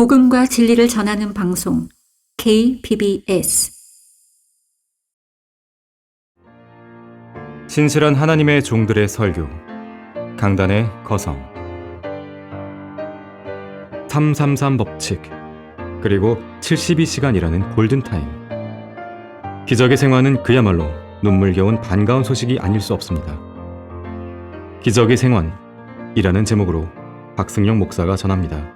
복음과 진리를 전하는 방송 KBS 신실한 하나님의 종들의 설교 강단의 거성 333 법칙 그리고 72시간이라는 골든타임. 기적의 생환은 그야말로 눈물겨운 반가운 소식이 아닐 수 없습니다. 기적의 생환이라는 제목으로 박승영 목사가 전합니다.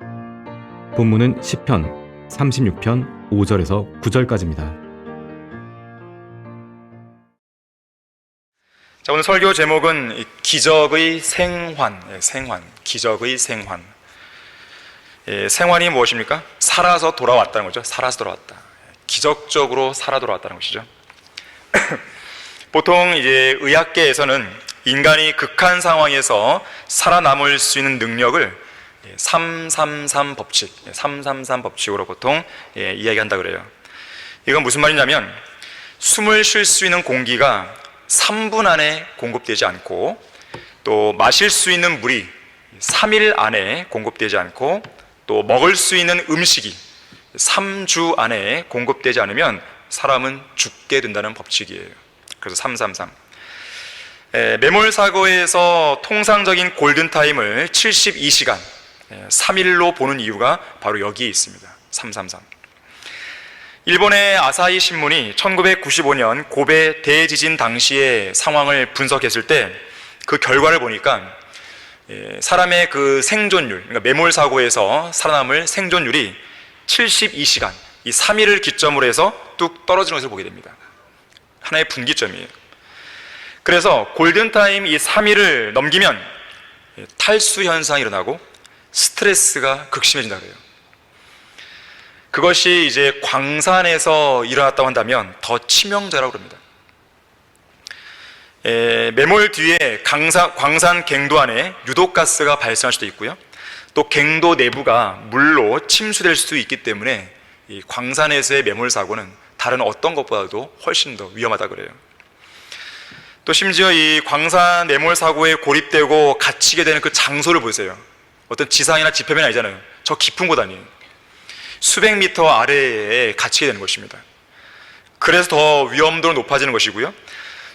본문은 시편 36편 5절에서 9절까지입니다. 자, 오늘 설교 제목은 기적의 생환, 기적의 생환. 생환이 무엇입니까? 살아서 돌아왔다는 거죠. 살아서 돌아왔다. 기적적으로 살아 돌아왔다는 것이죠. 보통 이제 의학계에서는 인간이 극한 상황에서 살아남을 수 있는 능력을 333 법칙, 333 법칙으로 보통 이야기한다 그래요. 이건 무슨 말이냐면 숨을 쉴 수 있는 공기가 3분 안에 공급되지 않고, 또 마실 수 있는 물이 3일 안에 공급되지 않고, 또 먹을 수 있는 음식이 3주 안에 공급되지 않으면 사람은 죽게 된다는 법칙이에요. 그래서 333. 매몰사고에서 통상적인 골든타임을 72시간 3일로 보는 이유가 바로 여기에 있습니다. 333. 일본의 아사히 신문이 1995년 고베 대지진 당시의 상황을 분석했을 때 그 결과를 보니까 사람의 그 생존율, 그러니까 매몰사고에서 살아남을 생존율이 72시간, 이 3일을 기점으로 해서 뚝 떨어지는 것을 보게 됩니다. 하나의 분기점이에요. 그래서 골든타임 이 3일을 넘기면 탈수 현상이 일어나고 스트레스가 극심해진다 그래요. 그것이 이제 광산에서 일어났다고 한다면 더 치명적이라고 합니다. 매몰 뒤에 광산 갱도 안에 유독가스가 발생할 수도 있고요. 또 갱도 내부가 물로 침수될 수도 있기 때문에 이 광산에서의 매몰 사고는 다른 어떤 것보다도 훨씬 더 위험하다 그래요. 또 심지어 이 광산 매몰 사고에 고립되고 갇히게 되는 그 장소를 보세요. 어떤 지상이나 지표면이 아니잖아요. 저 깊은 곳 아니에요. 수백 미터 아래에 갇히게 되는 것입니다. 그래서 더 위험도는 높아지는 것이고요.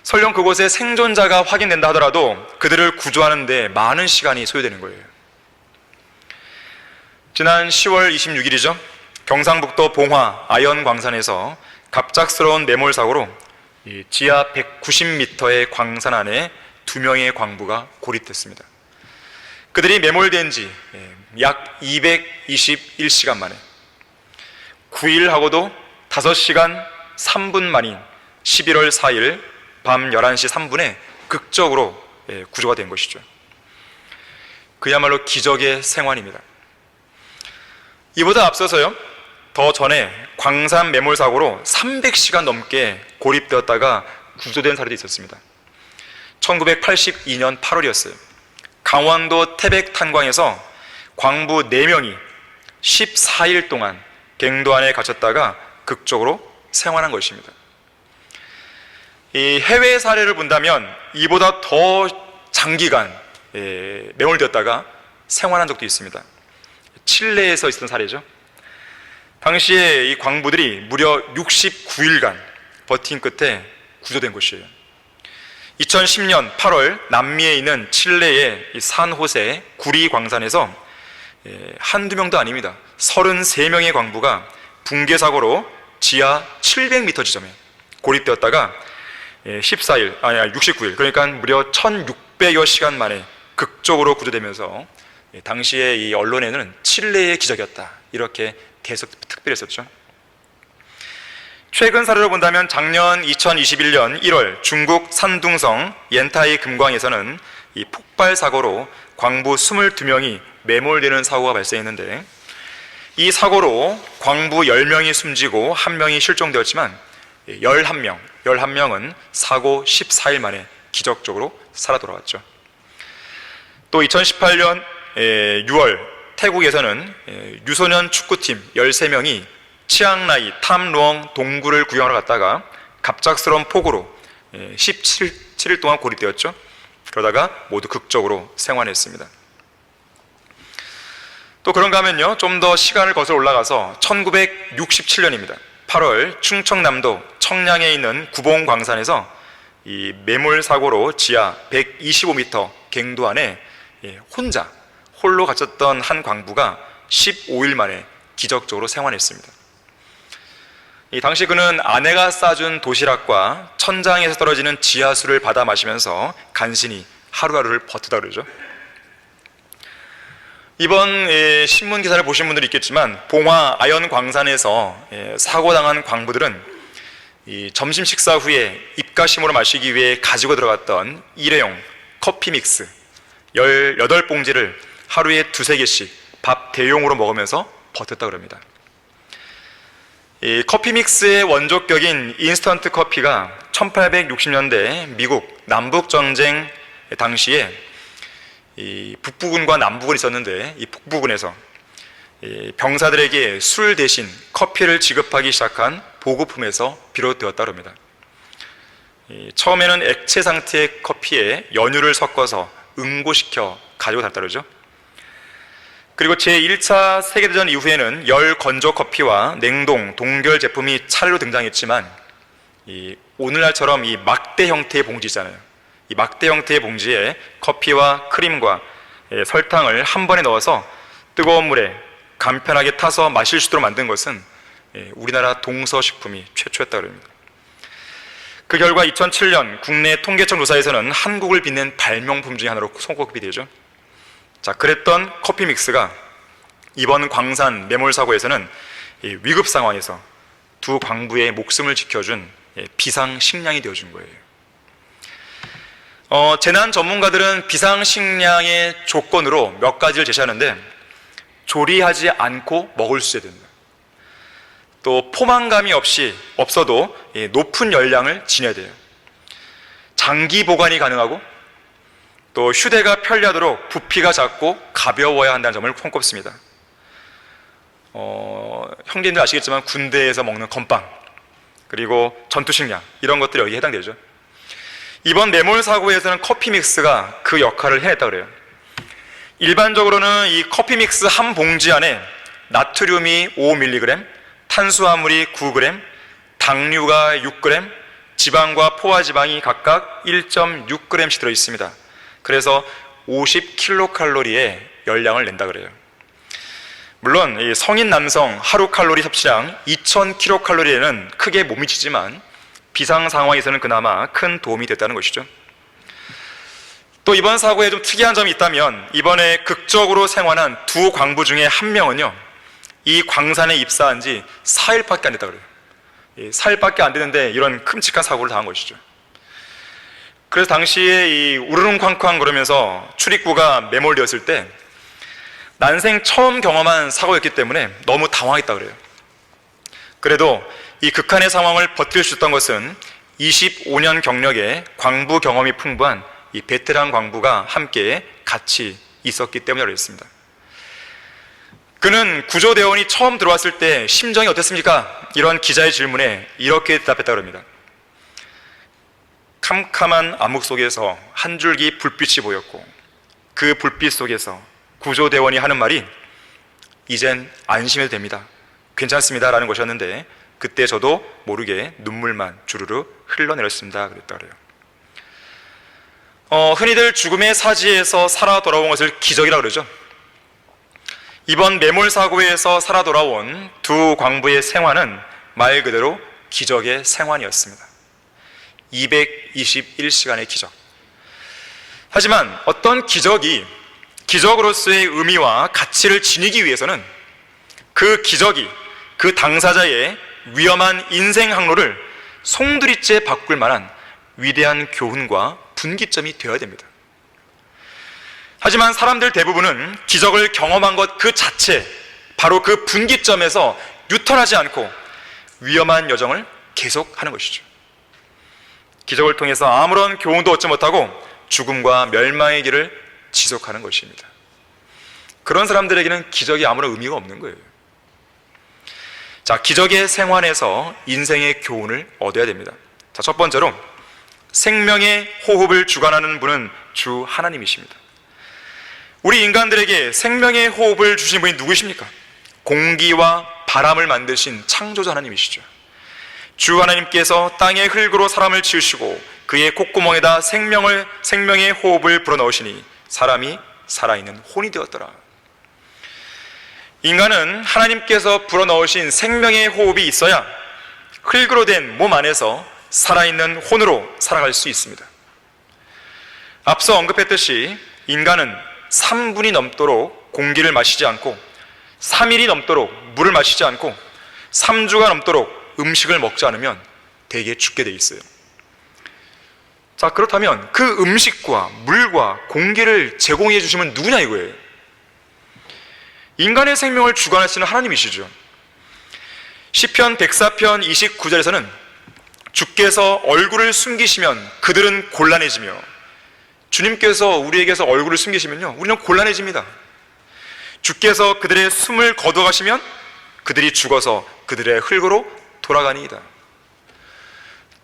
설령 그곳에 생존자가 확인된다 하더라도 그들을 구조하는 데 많은 시간이 소요되는 거예요. 지난 10월 26일이죠. 경상북도 봉화 아연 광산에서 갑작스러운 매몰 사고로 지하 190m의 광산 안에 2명의 광부가 고립됐습니다. 그들이 매몰된 지 약 221시간 만에 9일하고도 5시간 3분 만인 11월 4일 밤 11시 3분에 극적으로 구조가 된 것이죠. 그야말로 기적의 생환입니다. 이보다 앞서서요, 더 전에 광산 매몰 사고로 300시간 넘게 고립되었다가 구조된 사례도 있었습니다. 1982년 8월이었어요. 강원도 태백 탄광에서 광부 4명이 14일 동안 갱도 안에 갇혔다가 극적으로 생환한 것입니다. 이 해외 사례를 본다면 이보다 더 장기간 매몰되었다가 생환한 적도 있습니다. 칠레에서 있었던 사례죠. 당시에 이 광부들이 무려 69일간 버틴 끝에 구조된 것이에요. 2010년 8월 남미에 있는 칠레의 산호세 구리 광산에서 한두 명도 아닙니다. 33명의 광부가 붕괴 사고로 지하 700m 지점에 고립되었다가 69일, 그러니까 무려 1600여 시간 만에 극적으로 구조되면서 당시에 이 언론에는 칠레의 기적이었다, 이렇게 계속 특별했었죠. 최근 사례로 본다면 작년 2021년 1월 중국 산둥성 옌타이 금광에서는 이 폭발 사고로 광부 22명이 매몰되는 사고가 발생했는데, 이 사고로 광부 10명이 숨지고 1명이 실종되었지만 11명은 사고 14일 만에 기적적으로 살아 돌아왔죠. 또 2018년 6월 태국에서는 유소년 축구팀 13명이 치앙라이 탐루엉 동굴을 구경하러 갔다가 갑작스러운 폭우로 17일 동안 고립되었죠. 그러다가 모두 극적으로 생환했습니다. 또 그런가 하면요, 좀 더 시간을 거슬러 올라가서 1967년입니다. 8월 충청남도 청량에 있는 구봉광산에서 이 매몰 사고로 지하 125m 갱도 안에 홀로 갇혔던 한 광부가 15일 만에 기적적으로 생還했습니다. 이 당시 그는 아내가 싸준 도시락과 천장에서 떨어지는 지하수를 받아 마시면서 간신히 하루하루를 버티다 그러죠. 이번 신문 기사를 보신 분들이 있겠지만 봉화 아연 광산에서 사고당한 광부들은 이 점심 식사 후에 입가심으로 마시기 위해 가지고 들어갔던 일회용 커피 믹스 18봉지를 하루에 2-3개씩 밥 대용으로 먹으면서 버텼다 그럽니다. 이 커피 믹스의 원조격인 인스턴트 커피가 1860년대 미국 남북전쟁 당시에 이 북부군과 남부군이 있었는데, 이 북부군에서 병사들에게 술 대신 커피를 지급하기 시작한 보급품에서 비롯되었다고 합니다. 처음에는 액체 상태의 커피에 연유를 섞어서 응고시켜 가지고 다녔다고 그러죠. 그리고 제1차 세계대전 이후에는 열 건조 커피와 냉동, 동결 제품이 차례로 등장했지만 오늘날처럼 이 막대 형태의 봉지 있잖아요. 이 막대 형태의 봉지에 커피와 크림과 설탕을 한 번에 넣어서 뜨거운 물에 간편하게 타서 마실 수 있도록 만든 것은 우리나라 동서식품이 최초였다고 합니다. 그 결과 2007년 국내 통계청 조사에서는 한국을 빛낸 발명품 중에 하나로 손꼽히 되죠. 자, 그랬던 커피 믹스가 이번 광산 매몰 사고에서는 위급 상황에서 두 광부의 목숨을 지켜준 비상식량이 되어준 거예요. 재난 전문가들은 비상식량의 조건으로 몇 가지를 제시하는데, 조리하지 않고 먹을 수 있어야 된다. 또 포만감이 없어도 높은 열량을 지녀야 돼요. 장기 보관이 가능하고, 또 휴대가 편리하도록 부피가 작고 가벼워야 한다는 점을 손꼽습니다. 형제님들 아시겠지만 군대에서 먹는 건빵, 그리고 전투식량, 이런 것들이 여기에 해당되죠. 이번 매몰 사고에서는 커피 믹스가 그 역할을 해냈다 그래요. 일반적으로는 이 커피 믹스 한 봉지 안에 나트륨이 5mg, 탄수화물이 9g, 당류가 6g, 지방과 포화지방이 각각 1.6g씩 들어있습니다. 그래서 50kcal의 열량을 낸다 그래요. 물론 이 성인 남성 하루 칼로리 섭취량 2000kcal에는 크게 못 미치지만 비상 상황에서는 그나마 큰 도움이 됐다는 것이죠. 또 이번 사고에 좀 특이한 점이 있다면, 이번에 극적으로 생還한 두 광부 중에 한 명은요, 이 광산에 입사한 지 4일밖에 안 됐다 그래요. 4일밖에 안 되는데 이런 끔찍한 사고를 당한 것이죠. 그래서 당시에 이 우르릉쾅쾅 그러면서 출입구가 매몰되었을 때 난생 처음 경험한 사고였기 때문에 너무 당황했다 그래요. 그래도 이 극한의 상황을 버틸 수 있었던 것은 25년 경력의 광부 경험이 풍부한 이 베테랑 광부가 함께 같이 있었기 때문이라고 했습니다. 그는 구조대원이 처음 들어왔을 때 심정이 어땠습니까? 이런 기자의 질문에 이렇게 대답했다고 합니다. 캄캄한 암흑 속에서 한 줄기 불빛이 보였고, 그 불빛 속에서 구조대원이 하는 말이 이젠 안심해도 됩니다, 괜찮습니다 라는 것이었는데, 그때 저도 모르게 눈물만 주르르 흘러내렸습니다 그랬다 그래요. 흔히들 죽음의 사지에서 살아 돌아온 것을 기적이라고 그러죠. 이번 매몰 사고에서 살아 돌아온 두 광부의 생환은 말 그대로 기적의 생환이었습니다. 221시간의 기적. 하지만 어떤 기적이 기적으로서의 의미와 가치를 지니기 위해서는 그 기적이 그 당사자의 위험한 인생 항로를 송두리째 바꿀 만한 위대한 교훈과 분기점이 되어야 됩니다. 하지만 사람들 대부분은 기적을 경험한 것 그 자체, 바로 그 분기점에서 유턴하지 않고 위험한 여정을 계속하는 것이죠. 기적을 통해서 아무런 교훈도 얻지 못하고 죽음과 멸망의 길을 지속하는 것입니다. 그런 사람들에게는 기적이 아무런 의미가 없는 거예요. 자, 기적의 생환에서 인생의 교훈을 얻어야 됩니다. 자, 첫 번째로 생명의 호흡을 주관하는 분은 주 하나님이십니다. 우리 인간들에게 생명의 호흡을 주신 분이 누구십니까? 공기와 바람을 만드신 창조자 하나님이시죠. 주 하나님께서 땅의 흙으로 사람을 지으시고 그의 콧구멍에다 생명의 호흡을 불어넣으시니 사람이 살아있는 혼이 되었더라. 인간은 하나님께서 불어넣으신 생명의 호흡이 있어야 흙으로 된 몸 안에서 살아있는 혼으로 살아갈 수 있습니다. 앞서 언급했듯이 인간은 3분이 넘도록 공기를 마시지 않고 3일이 넘도록 물을 마시지 않고 3주가 넘도록 음식을 먹지 않으면 대개 죽게 돼 있어요. 자, 그렇다면 그 음식과 물과 공기를 제공해 주시면 누구냐 이거예요. 인간의 생명을 주관하시는 하나님이시죠. 시편 104편 29절에서는 주께서 얼굴을 숨기시면 그들은 곤란해지며, 주님께서 우리에게서 얼굴을 숨기시면요, 우리는 곤란해집니다. 주께서 그들의 숨을 거둬가시면 그들이 죽어서 그들의 흙으로 돌아가니이다.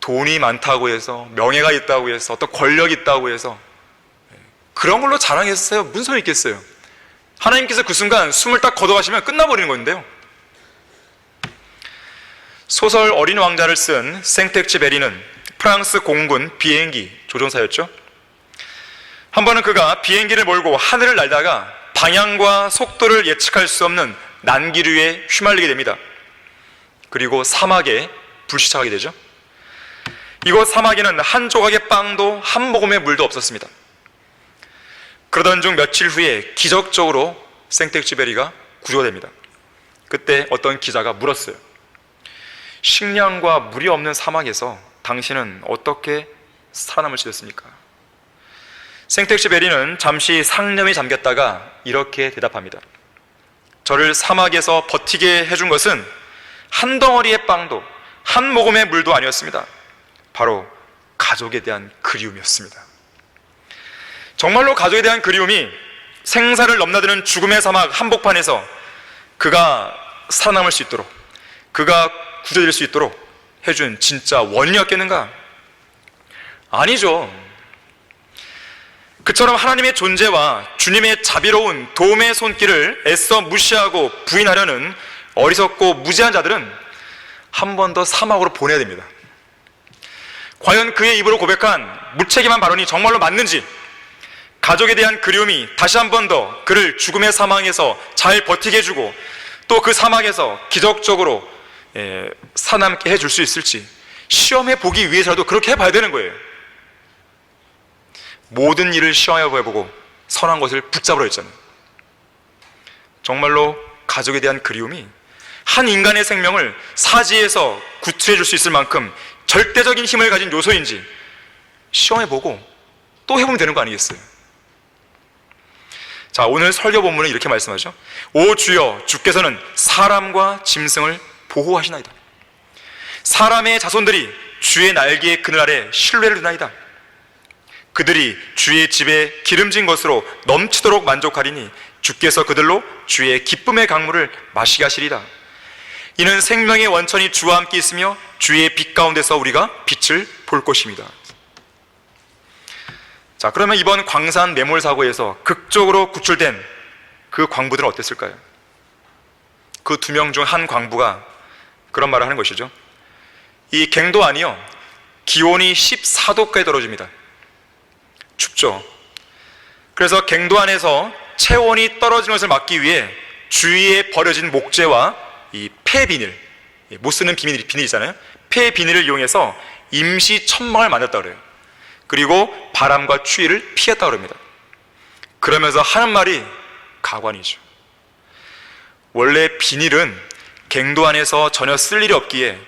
돈이 많다고 해서, 명예가 있다고 해서, 어떤 권력이 있다고 해서 그런 걸로 자랑했어요. 무슨 소용이 있겠어요? 하나님께서 그 순간 숨을 딱 거둬가시면 끝나버리는 건데요. 소설 어린 왕자를 쓴 생텍쥐베리는 프랑스 공군 비행기 조종사였죠. 한 번은 그가 비행기를 몰고 하늘을 날다가 방향과 속도를 예측할 수 없는 난기류에 휘말리게 됩니다. 그리고 사막에 불시착하게 되죠. 이곳 사막에는 한 조각의 빵도 한 모금의 물도 없었습니다. 그러던 중 며칠 후에 기적적으로 생텍쥐베리가 구조가 됩니다. 그때 어떤 기자가 물었어요. 식량과 물이 없는 사막에서 당신은 어떻게 살아남을 수 있었습니까? 생텍쥐베리는 잠시 상념에 잠겼다가 이렇게 대답합니다. 저를 사막에서 버티게 해준 것은 한 덩어리의 빵도 한 모금의 물도 아니었습니다. 바로 가족에 대한 그리움이었습니다. 정말로 가족에 대한 그리움이 생사를 넘나드는 죽음의 사막 한복판에서 그가 살아남을 수 있도록, 그가 구조될 수 있도록 해준 진짜 원인이었겠는가? 아니죠. 그처럼 하나님의 존재와 주님의 자비로운 도움의 손길을 애써 무시하고 부인하려는 어리석고 무지한 자들은 한 번 더 사막으로 보내야 됩니다. 과연 그의 입으로 고백한 무책임한 발언이 정말로 맞는지, 가족에 대한 그리움이 다시 한 번 더 그를 죽음의 사망에서 잘 버티게 해주고 또 그 사막에서 기적적으로 살아남게 해줄 수 있을지 시험해 보기 위해서라도 그렇게 해봐야 되는 거예요. 모든 일을 시험해보고 선한 것을 붙잡으려 했잖아요. 정말로 가족에 대한 그리움이 한 인간의 생명을 사지에서 구출해 줄 수 있을 만큼 절대적인 힘을 가진 요소인지 시험해보고 또 해보면 되는 거 아니겠어요? 자, 오늘 설교 본문은 이렇게 말씀하죠. 오 주여, 주께서는 사람과 짐승을 보호하시나이다. 사람의 자손들이 주의 날개의 그늘 아래 신뢰를 두나이다. 그들이 주의 집에 기름진 것으로 넘치도록 만족하리니 주께서 그들로 주의 기쁨의 강물을 마시게 하시리라. 이는 생명의 원천이 주와 함께 있으며 주의 빛 가운데서 우리가 빛을 볼 것입니다. 자, 그러면 이번 광산 매몰 사고에서 극적으로 구출된 그 광부들은 어땠을까요? 그 2명 중 한 광부가 그런 말을 하는 것이죠. 이 갱도안이요, 기온이 14도까지 떨어집니다. 춥죠. 그래서 갱도안에서 체온이 떨어지는 것을 막기 위해 주위에 버려진 목재와 이 폐비닐, 못 쓰는 비닐이잖아요. 폐비닐을 이용해서 임시 천막을 만들었다고 그래요. 그리고 바람과 추위를 피했다고 합니다. 그러면서 하는 말이 가관이죠. 원래 비닐은 갱도안에서 전혀 쓸 일이 없기에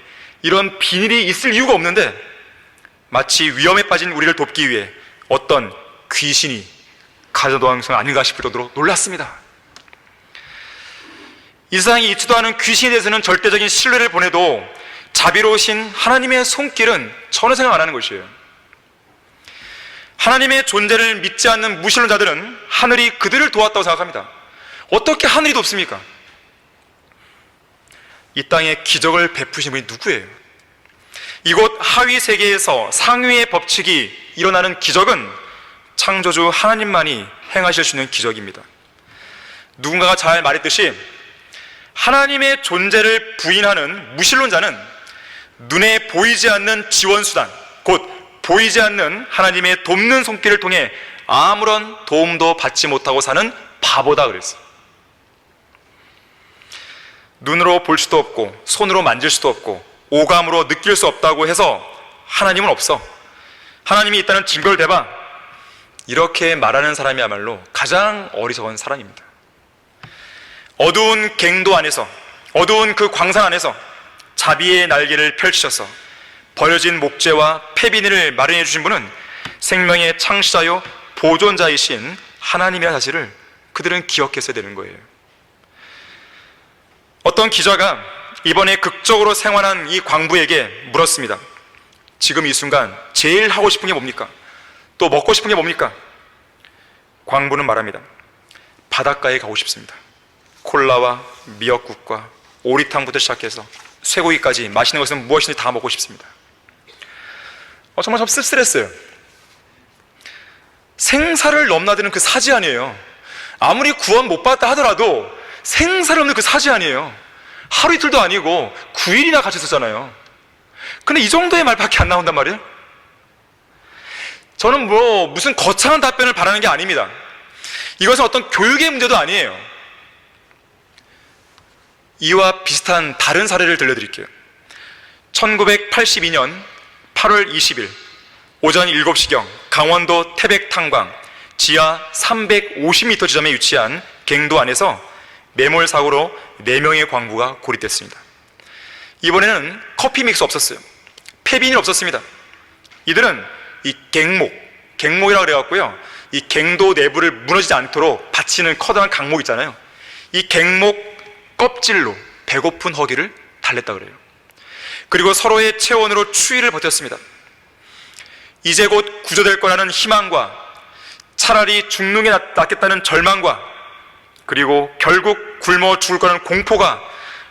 이런 비닐이 있을 이유가 없는데 마치 위험에 빠진 우리를 돕기 위해 어떤 귀신이 가져놓은 것은 아닌가 싶을 정도로 놀랐습니다. 이 세상에 있지도 않은 귀신에 대해서는 절대적인 신뢰를 보내도 자비로우신 하나님의 손길은 전혀 생각 안 하는 것이에요. 하나님의 존재를 믿지 않는 무신론자들은 하늘이 그들을 도왔다고 생각합니다. 어떻게 하늘이 돕습니까? 이 땅에 기적을 베푸신 분이 누구예요? 이곳 하위 세계에서 상위의 법칙이 일어나는 기적은 창조주 하나님만이 행하실 수 있는 기적입니다. 누군가가 잘 말했듯이 하나님의 존재를 부인하는 무신론자는 눈에 보이지 않는 지원수단, 곧 보이지 않는 하나님의 돕는 손길을 통해 아무런 도움도 받지 못하고 사는 바보다 그랬어요. 눈으로 볼 수도 없고 손으로 만질 수도 없고 오감으로 느낄 수 없다고 해서 하나님은 없어, 하나님이 있다는 증거를 대봐, 이렇게 말하는 사람이야말로 가장 어리석은 사람입니다. 어두운 갱도 안에서, 어두운 그 광산 안에서 자비의 날개를 펼치셔서 버려진 목재와 폐비닐을 마련해 주신 분은 생명의 창시자요 보존자이신 하나님이라는 사실을 그들은 기억했어야 되는 거예요. 어떤 기자가 이번에 극적으로 생환한 이 광부에게 물었습니다. 지금 이 순간 제일 하고 싶은 게 뭡니까? 또 먹고 싶은 게 뭡니까? 광부는 말합니다. 바닷가에 가고 싶습니다. 콜라와 미역국과 오리탕부터 시작해서 쇠고기까지 맛있는 것은 무엇이든지 다 먹고 싶습니다. 정말 좀 씁쓸했어요. 생사를 넘나드는 그 사지 아니에요. 아무리 구원 못 받았다 하더라도 생사를 없는 그 사지 아니에요. 하루 이틀도 아니고 9일이나 같이 있었잖아요. 근데 이 정도의 말밖에 안 나온단 말이에요. 저는 무슨 거창한 답변을 바라는 게 아닙니다. 이것은 어떤 교육의 문제도 아니에요. 이와 비슷한 다른 사례를 들려드릴게요. 1982년 8월 20일 오전 7시경 강원도 태백탄광 지하 350m 지점에 위치한 갱도 안에서 매몰 사고로 4명의 광부가 고립됐습니다. 이번에는 커피 믹스 없었어요. 폐비닐 없었습니다. 이들은 이 갱목이라고 그래갖고요, 이 갱도 내부를 무너지지 않도록 받치는 커다란 강목 있잖아요. 이 갱목 껍질로 배고픈 허기를 달랬다 그래요. 그리고 서로의 체온으로 추위를 버텼습니다. 이제 곧 구조될 거라는 희망과 차라리 죽는 게 낫겠다는 절망과 그리고 결국 굶어 죽을 거라는 공포가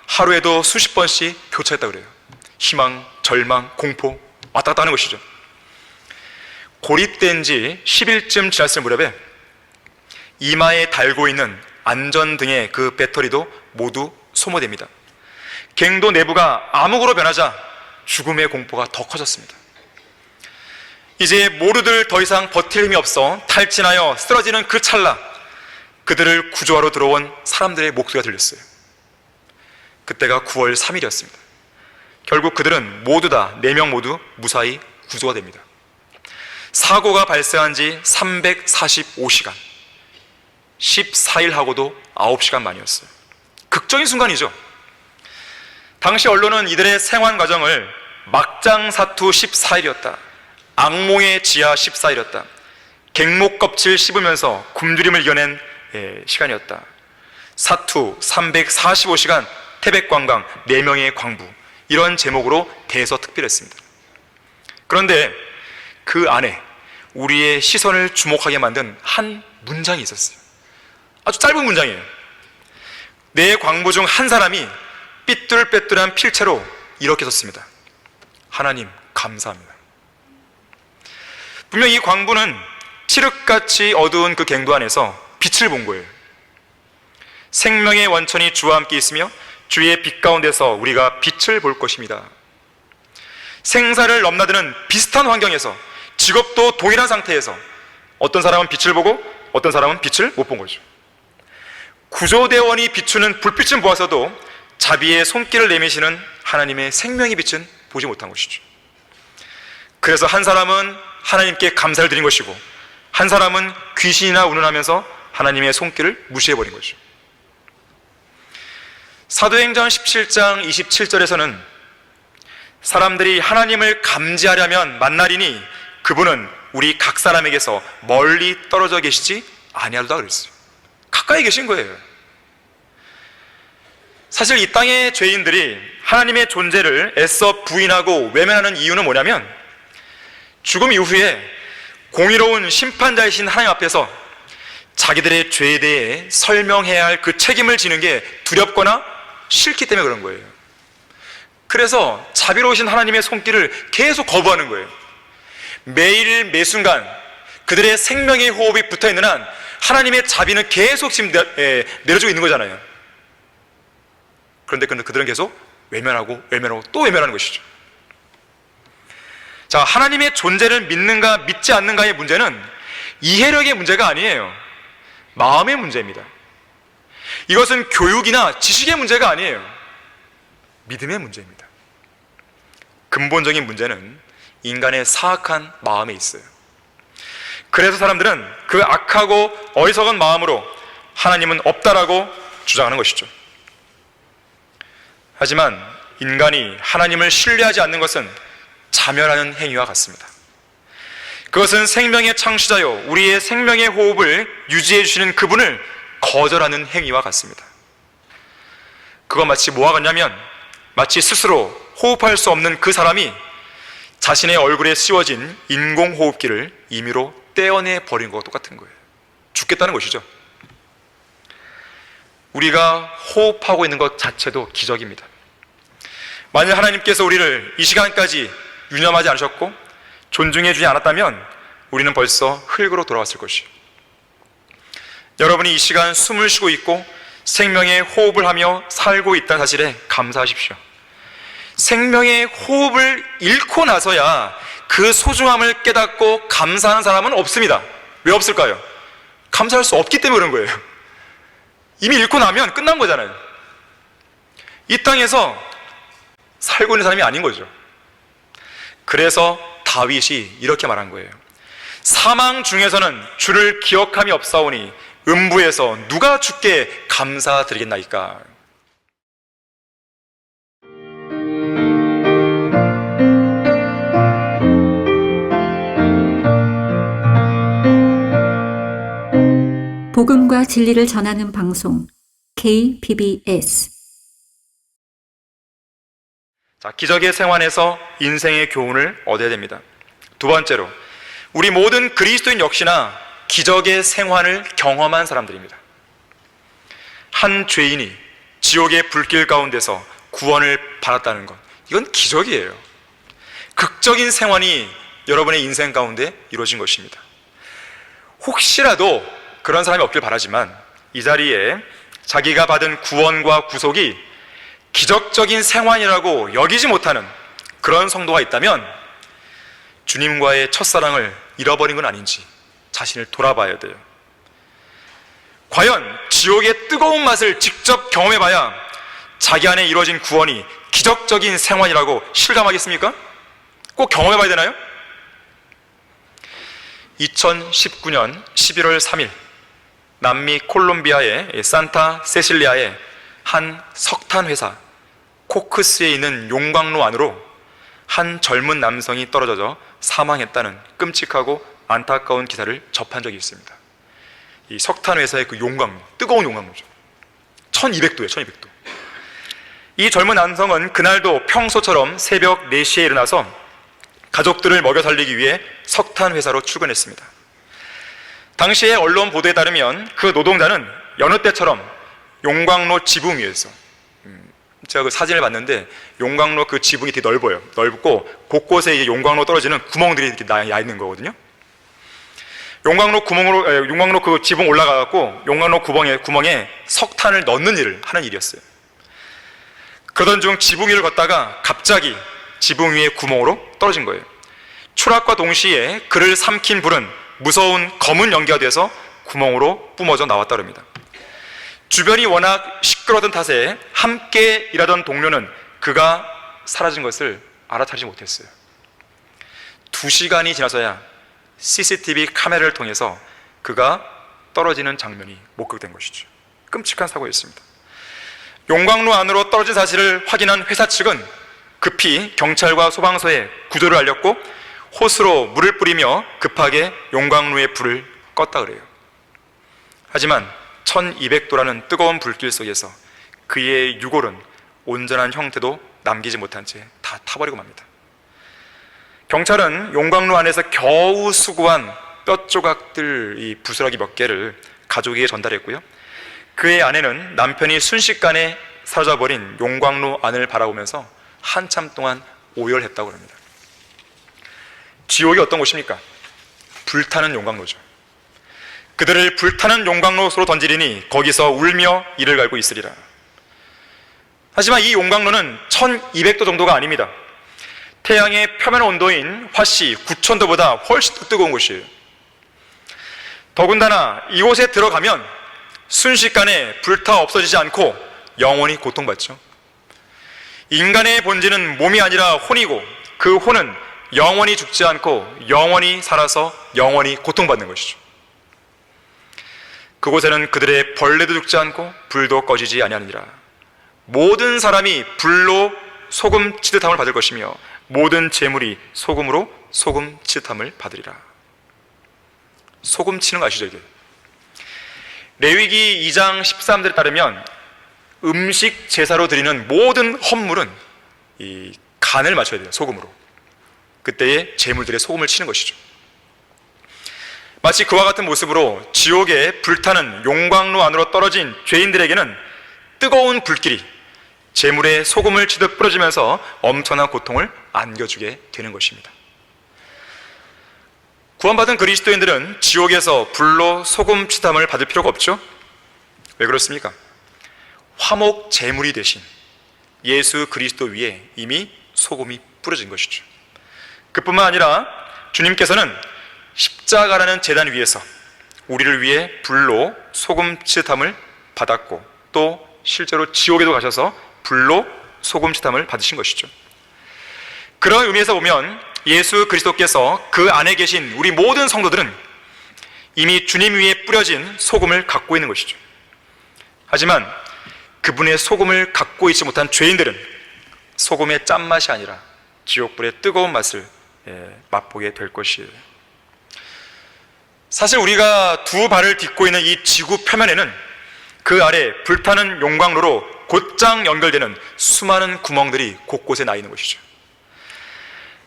하루에도 수십 번씩 교차했다 그래요. 희망, 절망, 공포 왔다 갔다 하는 것이죠. 고립된 지 10일쯤 지났을 무렵에 이마에 달고 있는 안전등의 그 배터리도 모두 소모됩니다. 갱도 내부가 암흑으로 변하자 죽음의 공포가 더 커졌습니다. 이제 모두들 더 이상 버틸 힘이 없어 탈진하여 쓰러지는 그 찰나, 그들을 구조하러 들어온 사람들의 목소리가 들렸어요. 그때가 9월 3일이었습니다. 결국 그들은 모두 다 4명 모두 무사히 구조가 됩니다. 사고가 발생한 지 345시간, 14일하고도 9시간 만이었어요. 극적인 순간이죠. 당시 언론은 이들의 생환 과정을 막장사투 14일이었다, 악몽의 지하 14일이었다, 갱목 껍질 씹으면서 굶주림을 이겨낸 시간이었다, 사투 345시간 태백관광 4명의 광부, 이런 제목으로 대서특필했습니다. 그런데 그 안에 우리의 시선을 주목하게 만든 한 문장이 있었어요. 아주 짧은 문장이에요. 4광부 중 한 사람이 삐뚤빼뚤한 필체로 이렇게 썼습니다. 하나님 감사합니다. 분명 이 광부는 칠흑같이 어두운 그 갱도 안에서 빛을 본 거예요. 생명의 원천이 주와 함께 있으며 주의 빛 가운데서 우리가 빛을 볼 것입니다. 생사를 넘나드는 비슷한 환경에서, 직업도 동일한 상태에서 어떤 사람은 빛을 보고 어떤 사람은 빛을 못 본 거죠. 구조대원이 비추는 불빛은 보아서도 자비의 손길을 내미시는 하나님의 생명의 빛은 보지 못한 것이죠. 그래서 한 사람은 하나님께 감사를 드린 것이고 한 사람은 귀신이나 운운하면서 하나님의 손길을 무시해버린 거죠. 사도행전 17장 27절에서는 사람들이 하나님을 감지하려면 만나리니 그분은 우리 각 사람에게서 멀리 떨어져 계시지 아니하도다 그랬어요. 가까이 계신 거예요. 사실 이 땅의 죄인들이 하나님의 존재를 애써 부인하고 외면하는 이유는 뭐냐면, 죽음 이후에 공의로운 심판자이신 하나님 앞에서 자기들의 죄에 대해 설명해야 할 그 책임을 지는 게 두렵거나 싫기 때문에 그런 거예요. 그래서 자비로우신 하나님의 손길을 계속 거부하는 거예요. 매일 매순간 그들의 생명의 호흡이 붙어있는 한 하나님의 자비는 계속 지금 내려주고 있는 거잖아요. 그런데 그들은 계속 외면하고 또 외면하는 것이죠. 자, 하나님의 존재를 믿는가 믿지 않는가의 문제는 이해력의 문제가 아니에요. 마음의 문제입니다. 이것은 교육이나 지식의 문제가 아니에요. 믿음의 문제입니다. 근본적인 문제는 인간의 사악한 마음에 있어요. 그래서 사람들은 그 악하고 어리석은 마음으로 하나님은 없다라고 주장하는 것이죠. 하지만 인간이 하나님을 신뢰하지 않는 것은 자멸하는 행위와 같습니다. 그것은 생명의 창시자요, 우리의 생명의 호흡을 유지해 주시는 그분을 거절하는 행위와 같습니다. 그건 마치 뭐와 같냐면, 마치 스스로 호흡할 수 없는 그 사람이 자신의 얼굴에 씌워진 인공호흡기를 임의로 떼어내 버린 것과 똑같은 거예요. 죽겠다는 것이죠. 우리가 호흡하고 있는 것 자체도 기적입니다. 만약 하나님께서 우리를 이 시간까지 유념하지 않으셨고 존중해 주지 않았다면 우리는 벌써 흙으로 돌아왔을 것이에요. 여러분이 이 시간 숨을 쉬고 있고 생명의 호흡을 하며 살고 있다는 사실에 감사하십시오. 생명의 호흡을 잃고 나서야 그 소중함을 깨닫고 감사하는 사람은 없습니다. 왜 없을까요? 감사할 수 없기 때문에 그런 거예요. 이미 잃고 나면 끝난 거잖아요. 이 땅에서 살고 있는 사람이 아닌 거죠. 그래서 다윗이 이렇게 말한 거예요. 사망 중에서는 주를 기억함이 없사오니 음부에서 누가 주께 감사드리겠나이까. 복음과 진리를 전하는 방송 KBS. 자, 기적의 생활에서 인생의 교훈을 얻어야 됩니다. 두 번째로, 우리 모든 그리스도인 역시나 기적의 생활을 경험한 사람들입니다. 한 죄인이 지옥의 불길 가운데서 구원을 받았다는 것, 이건 기적이에요. 극적인 생활이 여러분의 인생 가운데 이루어진 것입니다. 혹시라도 그런 사람이 없길 바라지만 이 자리에 자기가 받은 구원과 구속이 기적적인 생활이라고 여기지 못하는 그런 성도가 있다면 주님과의 첫사랑을 잃어버린 건 아닌지 자신을 돌아봐야 돼요. 과연 지옥의 뜨거운 맛을 직접 경험해봐야 자기 안에 이루어진 구원이 기적적인 생활이라고 실감하겠습니까? 꼭 경험해봐야 되나요? 2019년 11월 3일 남미 콜롬비아의 산타 세실리아의 한 석탄 회사 코크스에 있는 용광로 안으로 한 젊은 남성이 떨어져 사망했다는 끔찍하고 안타까운 기사를 접한 적이 있습니다. 이 석탄 회사의 그 용광로, 뜨거운 용광로죠. 1200도예요, 1200도. 이 젊은 남성은 그날도 평소처럼 새벽 4시에 일어나서 가족들을 먹여 살리기 위해 석탄 회사로 출근했습니다. 당시의 언론 보도에 따르면 그 노동자는 여느 때처럼 용광로 지붕 위에서, 제가 그 사진을 봤는데 용광로 그 지붕이 되게 넓고 곳곳에 이게 용광로 떨어지는 구멍들이 이렇게 나 있는 거거든요. 용광로 그 지붕 올라가갖고 용광로 구멍에 석탄을 넣는 일을 하는 일이었어요. 그러던 중 지붕 위를 걷다가 갑자기 지붕 위의 구멍으로 떨어진 거예요. 추락과 동시에 그를 삼킨 불은 무서운 검은 연기가 돼서 구멍으로 뿜어져 나왔다 그럽니다. 주변이 워낙 시끄러웠던 탓에 함께 일하던 동료는 그가 사라진 것을 알아차리지 못했어요. 2시간이 지나서야 CCTV 카메라를 통해서 그가 떨어지는 장면이 목격된 것이죠. 끔찍한 사고였습니다. 용광로 안으로 떨어진 사실을 확인한 회사 측은 급히 경찰과 소방서에 구조를 알렸고 호스로 물을 뿌리며 급하게 용광로의 불을 껐다 그래요. 하지만 1200도라는 뜨거운 불길 속에서 그의 유골은 온전한 형태도 남기지 못한 채 다 타버리고 맙니다. 경찰은 용광로 안에서 겨우 수거한 뼈 조각들, 이 부스러기 몇 개를 가족에게 전달했고요. 그의 아내는 남편이 순식간에 사라져버린 용광로 안을 바라보면서 한참 동안 오열했다고 합니다. 지옥이 어떤 곳입니까? 불타는 용광로죠. 그들을 불타는 용광로로 던지리니 거기서 울며 이를 갈고 있으리라. 하지만 이 용광로는 1200도 정도가 아닙니다. 태양의 표면 온도인 화씨 9000도보다 훨씬 더 뜨거운 곳이에요. 더군다나 이곳에 들어가면 순식간에 불타 없어지지 않고 영원히 고통받죠. 인간의 본질은 몸이 아니라 혼이고 그 혼은 영원히 죽지 않고 영원히 살아서 영원히 고통받는 것이죠. 그곳에는 그들의 벌레도 죽지 않고 불도 꺼지지 아니하니라. 모든 사람이 불로 소금 치듯함을 받을 것이며 모든 재물이 소금으로 소금 치듯함을 받으리라. 소금 치는 거 아시죠? 이게 레위기 2장 13절에 따르면 음식 제사로 드리는 모든 헌물은 이 간을 맞춰야 돼요. 소금으로. 그때의 제물들의 소금을 치는 것이죠. 마치 그와 같은 모습으로 지옥에 불타는 용광로 안으로 떨어진 죄인들에게는 뜨거운 불길이 제물에 소금을 치듯 뿌려지면서 엄청난 고통을 안겨주게 되는 것입니다. 구원받은 그리스도인들은 지옥에서 불로 소금 치담을 받을 필요가 없죠? 왜 그렇습니까? 화목 제물이 되신 예수 그리스도 위에 이미 소금이 뿌려진 것이죠. 그뿐만 아니라 주님께서는 십자가라는 제단 위에서 우리를 위해 불로 소금 치듯함을 받았고 또 실제로 지옥에도 가셔서 불로 소금 치담을 받으신 것이죠. 그런 의미에서 보면 예수 그리스도께서 그 안에 계신 우리 모든 성도들은 이미 주님 위에 뿌려진 소금을 갖고 있는 것이죠. 하지만 그분의 소금을 갖고 있지 못한 죄인들은 소금의 짠맛이 아니라 지옥불의 뜨거운 맛을 맛보게 될 것이에요. 사실 우리가 두 발을 딛고 있는 이 지구 표면에는 그 아래 불타는 용광로로 곧장 연결되는 수많은 구멍들이 곳곳에 나 있는 것이죠.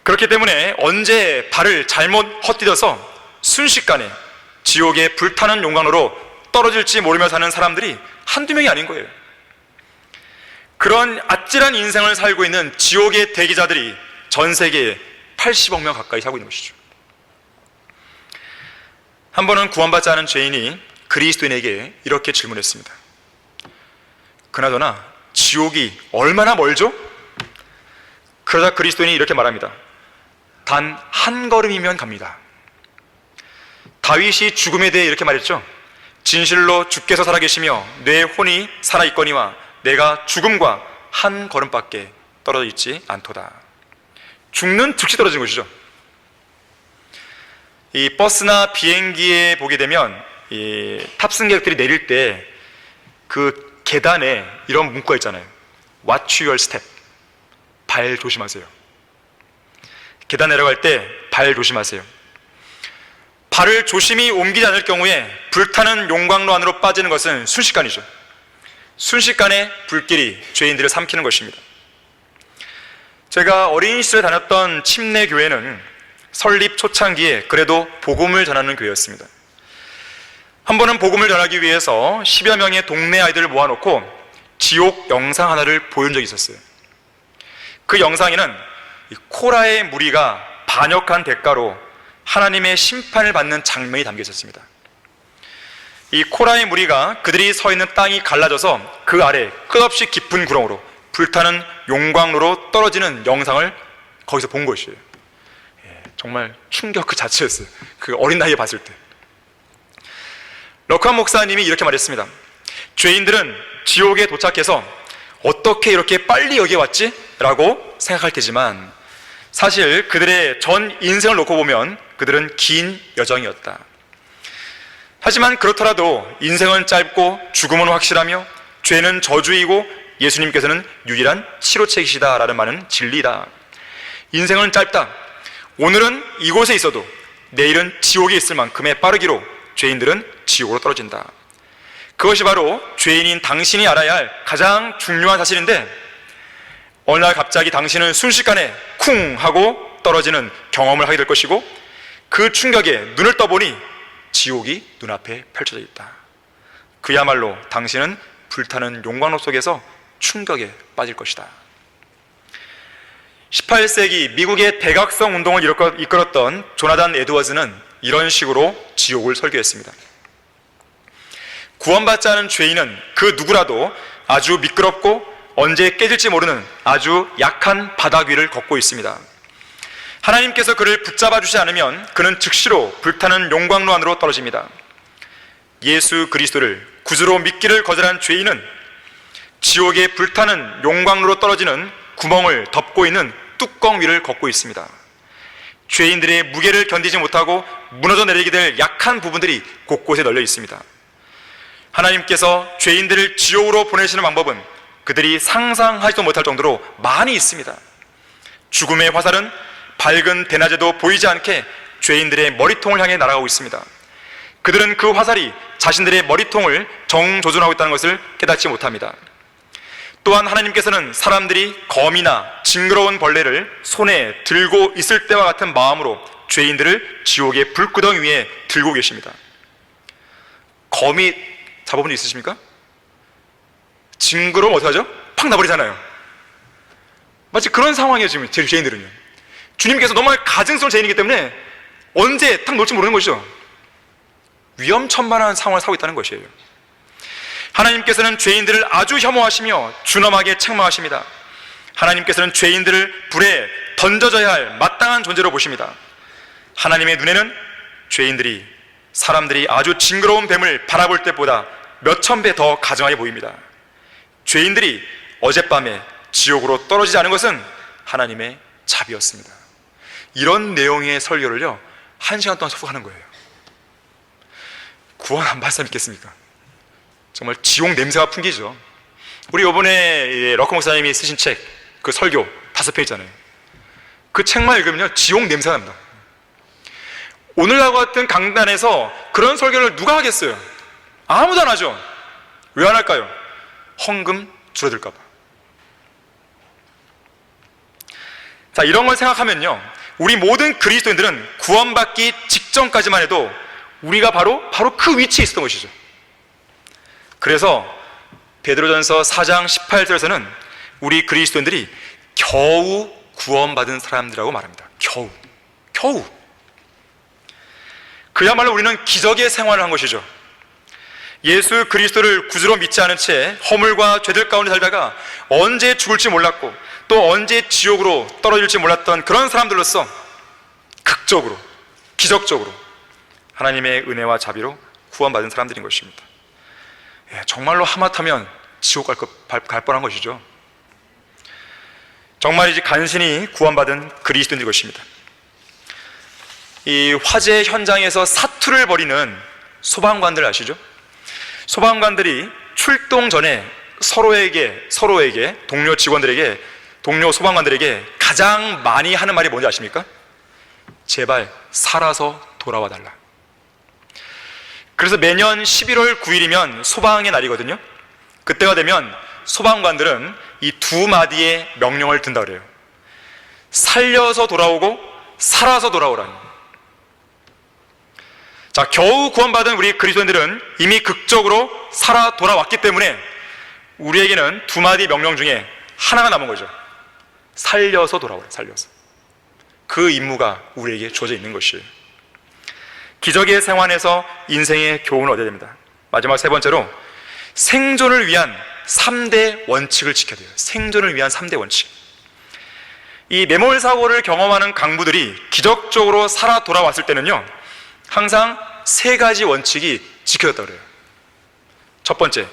그렇기 때문에 언제 발을 잘못 헛디뎌서 순식간에 지옥의 불타는 용광로로 떨어질지 모르며 사는 사람들이 한두 명이 아닌 거예요. 그런 아찔한 인생을 살고 있는 지옥의 대기자들이 전 세계에 80억 명 가까이 살고 있는 것이죠. 한 번은 구원받지 않은 죄인이 그리스도인에게 이렇게 질문했습니다. 그나저나 지옥이 얼마나 멀죠? 그러자 그리스도인이 이렇게 말합니다. 단 한 걸음이면 갑니다. 다윗이 죽음에 대해 이렇게 말했죠. 진실로 주께서 살아계시며 내 혼이 살아있거니와 내가 죽음과 한 걸음밖에 떨어져 있지 않도다. 죽는 즉시 떨어진 것이죠. 이 버스나 비행기에 보게 되면 이 탑승객들이 내릴 때 그 계단에 이런 문구가 있잖아요. Watch your step. 발 조심하세요. 계단 내려갈 때 발 조심하세요. 발을 조심히 옮기지 않을 경우에 불타는 용광로 안으로 빠지는 것은 순식간이죠. 순식간에 불길이 죄인들을 삼키는 것입니다. 제가 어린 시절에 다녔던 침례교회는 설립 초창기에 그래도 복음을 전하는 교회였습니다. 한 번은 복음을 전하기 위해서 10여 명의 동네 아이들을 모아놓고 지옥 영상 하나를 보여준 적이 있었어요. 그 영상에는 이 코라의 무리가 반역한 대가로 하나님의 심판을 받는 장면이 담겨 있었습니다. 이 코라의 무리가 그들이 서 있는 땅이 갈라져서 그 아래 끝없이 깊은 구렁으로 불타는 용광로로 떨어지는 영상을 거기서 본 것이에요. 정말 충격 그 자체였어요. 그 어린 나이에 봤을 때. 럭한 목사님이 이렇게 말했습니다. 죄인들은 지옥에 도착해서 어떻게 이렇게 빨리 여기에 왔지? 라고 생각할 테지만 사실 그들의 전 인생을 놓고 보면 그들은 긴 여정이었다. 하지만 그렇더라도 인생은 짧고 죽음은 확실하며 죄는 저주이고 예수님께서는 유일한 치료책이시다 라는 말은 진리다. 인생은 짧다. 오늘은 이곳에 있어도 내일은 지옥에 있을 만큼의 빠르기로 죄인들은 지옥으로 떨어진다. 그것이 바로 죄인인 당신이 알아야 할 가장 중요한 사실인데 어느 날 갑자기 당신은 순식간에 쿵 하고 떨어지는 경험을 하게 될 것이고 그 충격에 눈을 떠보니 지옥이 눈앞에 펼쳐져 있다. 그야말로 당신은 불타는 용광로 속에서 충격에 빠질 것이다. 18세기 미국의 대각성 운동을 이끌었던 조나단 에드워즈는 이런 식으로 지옥을 설교했습니다. 구원받지 않은 죄인은 그 누구라도 아주 미끄럽고 언제 깨질지 모르는 아주 약한 바닥 위를 걷고 있습니다. 하나님께서 그를 붙잡아 주지 않으면 그는 즉시로 불타는 용광로 안으로 떨어집니다. 예수 그리스도를 구주로 믿기를 거절한 죄인은 지옥의 불타는 용광로로 떨어지는 구멍을 덮고 있는 뚜껑 위를 걷고 있습니다. 죄인들의 무게를 견디지 못하고 무너져 내리게 될 약한 부분들이 곳곳에 널려 있습니다. 하나님께서 죄인들을 지옥으로 보내시는 방법은 그들이 상상하지도 못할 정도로 많이 있습니다. 죽음의 화살은 밝은 대낮에도 보이지 않게 죄인들의 머리통을 향해 날아가고 있습니다. 그들은 그 화살이 자신들의 머리통을 정조준하고 있다는 것을 깨닫지 못합니다. 또한 하나님께서는 사람들이 거미나 징그러운 벌레를 손에 들고 있을 때와 같은 마음으로 죄인들을 지옥의 불구덩이 위에 들고 계십니다. 거미 잡아본 적 있으십니까? 징그러우면 어떡하죠? 팍 나버리잖아요. 마치 그런 상황이에요. 지금 제 죄인들은요. 주님께서 너무 가증스러운 죄인이기 때문에 언제 탁 놓을지 모르는 것이죠. 위험천만한 상황을 살고 있다는 것이에요. 하나님께서는 죄인들을 아주 혐오하시며 준엄하게 책망하십니다. 하나님께서는 죄인들을 불에 던져져야 할 마땅한 존재로 보십니다. 하나님의 눈에는 죄인들이 사람들이 아주 징그러운 뱀을 바라볼 때보다 몇천 배 더 가증하게 보입니다. 죄인들이 어젯밤에 지옥으로 떨어지지 않은 것은 하나님의 자비였습니다. 이런 내용의 설교를요 1시간 동안 접속하는 거예요. 구원 안 받을 사람 있겠습니까? 정말 지옥 냄새가 풍기죠. 우리 이번에 럭커 목사님이 쓰신 책, 그 설교 5편 있잖아요. 그 책만 읽으면요 지옥 냄새가 납니다. 오늘과 같은 강단에서 그런 설교를 누가 하겠어요? 아무도 안 하죠. 왜 안 할까요? 헌금 줄어들까 봐. 자, 이런 걸 생각하면요 우리 모든 그리스도인들은 구원받기 직전까지만 해도 우리가 바로 그 위치에 있었던 것이죠. 그래서 베드로전서 4장 18절에서는 우리 그리스도인들이 겨우 구원받은 사람들이라고 말합니다. 겨우. 그야말로 우리는 기적의 생활을 한 것이죠. 예수 그리스도를 구주로 믿지 않은 채 허물과 죄들 가운데 살다가 언제 죽을지 몰랐고 또 언제 지옥으로 떨어질지 몰랐던 그런 사람들로서 극적으로, 기적적으로 하나님의 은혜와 자비로 구원받은 사람들인 것입니다. 정말로 하마터면 지옥 갈 뻔한 것이죠. 정말이지 간신히 구원받은 그리스도인일 것입니다. 이 화재 현장에서 사투를 벌이는 소방관들 아시죠? 소방관들이 출동 전에 서로에게 동료 직원들에게, 동료 소방관들에게 가장 많이 하는 말이 뭔지 아십니까? 제발 살아서 돌아와 달라. 그래서 매년 11월 9일이면 소방의 날이거든요. 그때가 되면 소방관들은 이 2마디의 명령을 든다 그래요. 살려서 돌아오고 살아서 돌아오라니. 자, 겨우 구원받은 우리 그리스도인들은 이미 극적으로 살아 돌아왔기 때문에 우리에게는 2마디 명령 중에 하나가 남은 거죠. 살려서 돌아오라. 살려서. 그 임무가 우리에게 주어져 있는 것이에요. 기적의 생활에서 인생의 교훈을 얻어야 됩니다. 마지막 3번째로 생존을 위한 3대 원칙을 지켜야 돼요. 생존을 위한 3대 원칙. 이 매몰 사고를 경험하는 강부들이 기적적으로 살아 돌아왔을 때는요 항상 3가지 원칙이 지켜졌다고 그래요. 첫 번째,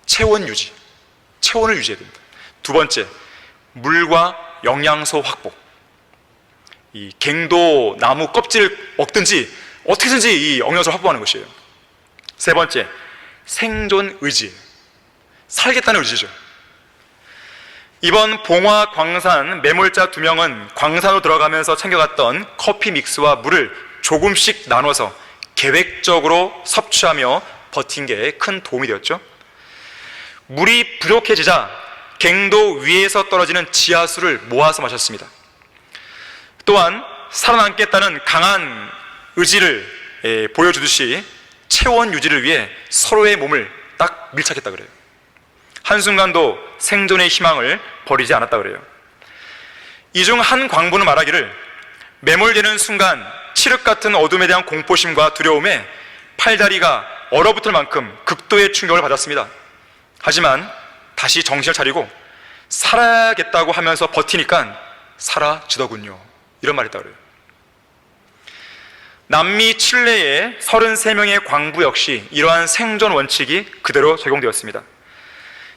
체온을 유지해야 됩니다. 2번째, 물과 영양소 확보. 이 갱도 나무 껍질을 먹든지 어떻게든지 이 영양소를 확보하는 것이에요. 3번째, 생존 의지. 살겠다는 의지죠. 이번 봉화 광산 매몰자 2명은 광산으로 들어가면서 챙겨갔던 커피 믹스와 물을 조금씩 나눠서 계획적으로 섭취하며 버틴 게 큰 도움이 되었죠. 물이 부족해지자 갱도 위에서 떨어지는 지하수를 모아서 마셨습니다. 또한 살아남겠다는 강한 의지를 보여주듯이 체온 유지를 위해 서로의 몸을 딱 밀착했다 그래요. 한순간도 생존의 희망을 버리지 않았다 그래요. 이 중 한 광부는 말하기를 매몰되는 순간 칠흑 같은 어둠에 대한 공포심과 두려움에 팔다리가 얼어붙을 만큼 극도의 충격을 받았습니다. 하지만 다시 정신을 차리고 살아야겠다고 하면서 버티니까 사라지더군요. 이런 말이 있다고 그래요. 남미 칠레의 33명의 광부 역시 이러한 생존 원칙이 그대로 적용되었습니다.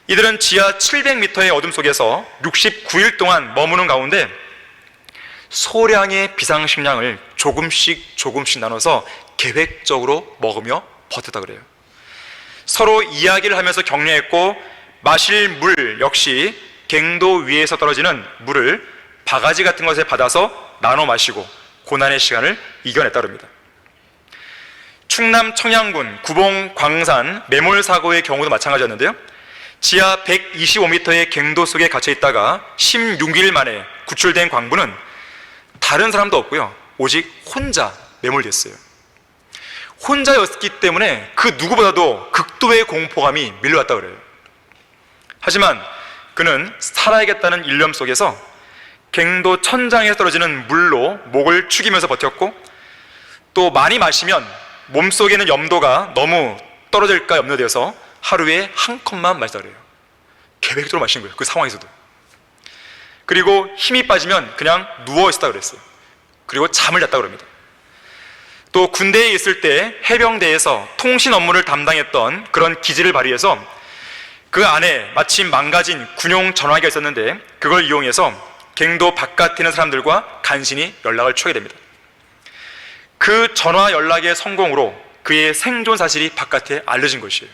이들은 지하 700m의 어둠 속에서 69일 동안 머무는 가운데 소량의 비상식량을 조금씩 나눠서 계획적으로 먹으며 버텼다 그래요. 서로 이야기를 하면서 격려했고, 마실 물 역시 갱도 위에서 떨어지는 물을 바가지 같은 것에 받아서 나눠 마시고 고난의 시간을 이겨냈다 그럽니다. 충남 청양군 구봉 광산 매몰 사고의 경우도 마찬가지였는데요. 지하 125m의 갱도 속에 갇혀 있다가 16일 만에 구출된 광부는 다른 사람도 없고요, 오직 혼자 매몰됐어요. 혼자였기 때문에 그 누구보다도 극도의 공포감이 밀려왔다고 그래요. 하지만 그는 살아야겠다는 일념 속에서 갱도 천장에 떨어지는 물로 목을 축이면서 버텼고, 또 많이 마시면 몸속에 있는 염도가 너무 떨어질까 염려되어서 하루에 한 컵만 마시다 그래요. 계획적으로 마시는 거예요, 그 상황에서도. 그리고 힘이 빠지면 그냥 누워있었다 그랬어요. 그리고 잠을 잤다 그럽니다. 또 군대에 있을 때 해병대에서 통신 업무를 담당했던 그런 기질을 발휘해서 그 안에 마침 망가진 군용 전화기가 있었는데 그걸 이용해서 갱도 바깥에 있는 사람들과 간신히 연락을 취하게 됩니다. 그 전화 연락의 성공으로 그의 생존 사실이 바깥에 알려진 것이에요.